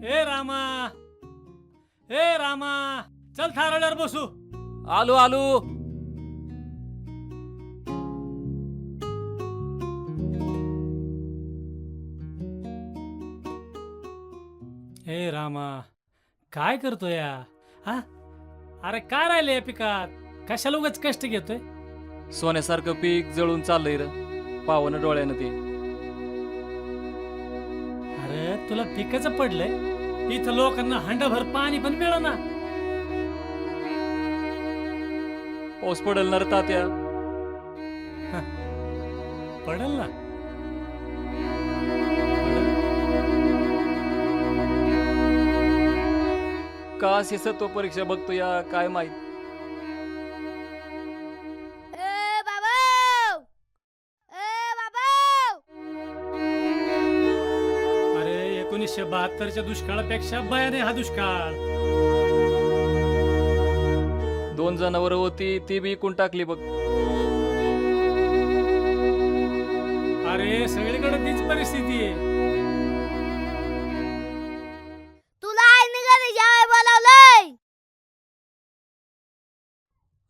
ए रामा, ए रामा, चल थाराड्यावर बसू. आलो आलो. ए रामा, काय करतोय या? हा, अरे काय राहिले या पिकात? कशाला उगाच कष्ट घेतोय? सोन्यासारखं पीक जळून चाललंय र, पावन डोळ्यानं ते. अरे तुला पिकाचं पडलंय, इथं लोकांना हंडाभर पाणी पण मिळेना. पाऊस पडेल ना रे तात्या. पडल ना. का अशी सत्व परीक्षा बघतो या, काय माहित. अरे 1972च्या दुष्काळापेक्षा भयाने हा दुष्काळ. 2 जनावर होती ती बी इकून टाकली बघ. अरे सगळीकडे तीच परिस्थिती आहे. तुला आईने घरी जेवाय बोलावलंय.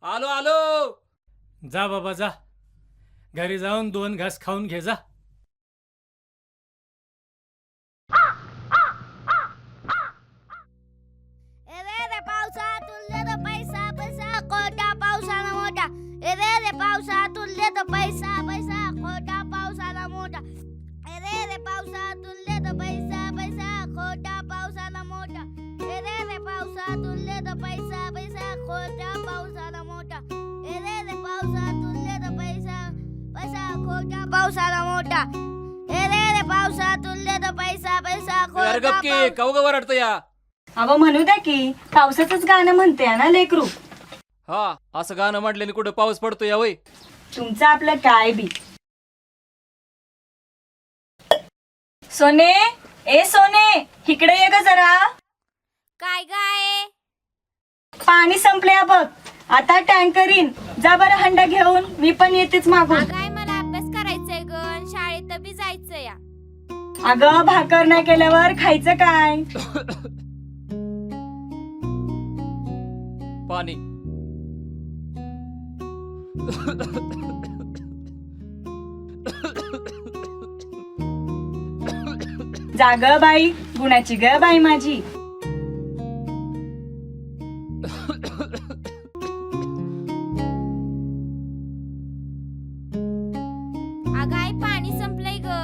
आलो आलो. जा बाबा जा, घरी जाऊन 2 घास खाऊन घे जा. रे पावसा तुले तो पैसा पैसा कोटा पावसाला मोठा. रे पावसा तुले तो पैसा पैसा कोटा पावसाला मोठा. रे पावसा तुले तो पैसा पैसा कोटा पावसाला मोठा. रे पावसा तुले तो पैसा पैसा कोटा पावसाला मोठा. रे पावसा तुले तो पैसा पैसा कोटा पावसाला मोठा. रे पावसा तुले तो पैसा पैसा अरे कोटा गपकी काऊ ग वरडतो या. अगं म्हणू द्या की, पावसाचंच गाणं म्हणते ना लेकरू. हा, असं गाणं म्हटल्याने कुठं पाऊस पडतो या वय. तुमचं आपलं काय बी. सोने, ए सोने, इकडे ये ग जरा. काय गाय पाणी संपले बघ. आता टँकर येईन, जा बरं हंडा घेऊन. मी पण येतेच मागून. काय मला अभ्यास करायचंय ग, शाळेत बी जायचं या. अगं भाकर नाही केल्यावर खायचं काय? पाणी. जाग बाई, गुणाची ग बाई माझी. अगाय पाणी संपलंय ग.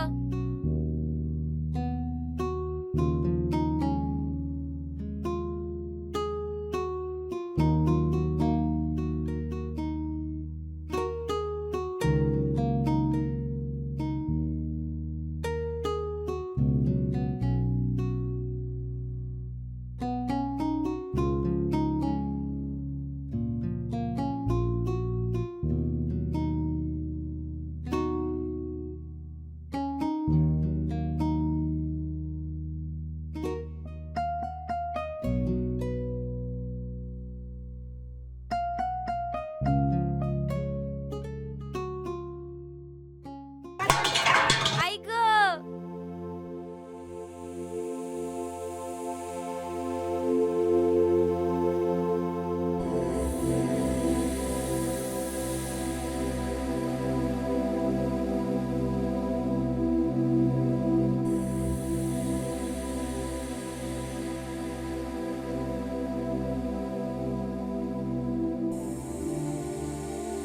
आई ग.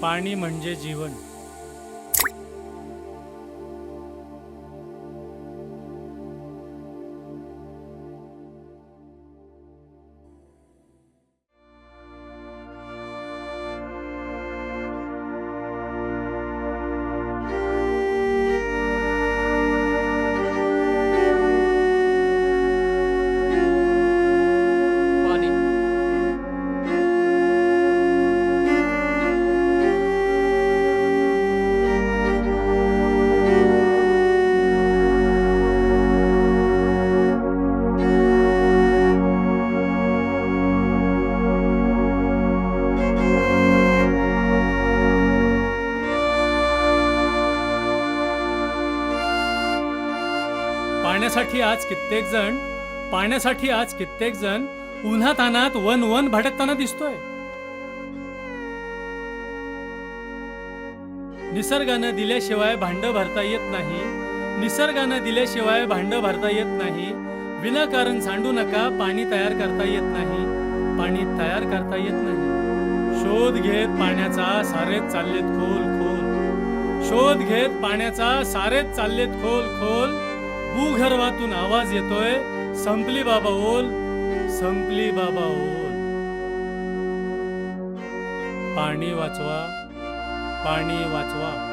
पाणी म्हणजे जीवन. पाणी. पाण्यासाठी आज कित्येक जण पाण्यासाठी आज कित्येक जण उन्हातानात वन वन भटकताना दिसतोय. निसर्गानं दिल्याशिवाय भांड भरता येत नाही. निसर्गानं दिल्याशिवाय भांड भरता येत नाही. विनाकारण सांडू नका. पाणी तयार करता येत नाही. पाणी तयार करता येत नाही. शोध घेत पाण्याचा सारेच चाललेत खोल खोल. शोध घेत पाण्याचा सारेच चाललेत खोल खोल. भूगर्भातून आवाज येतोय, संपली बाबा ओल, संपली बाबा ओल. पाणी वाचवा, पाणी वाचवा.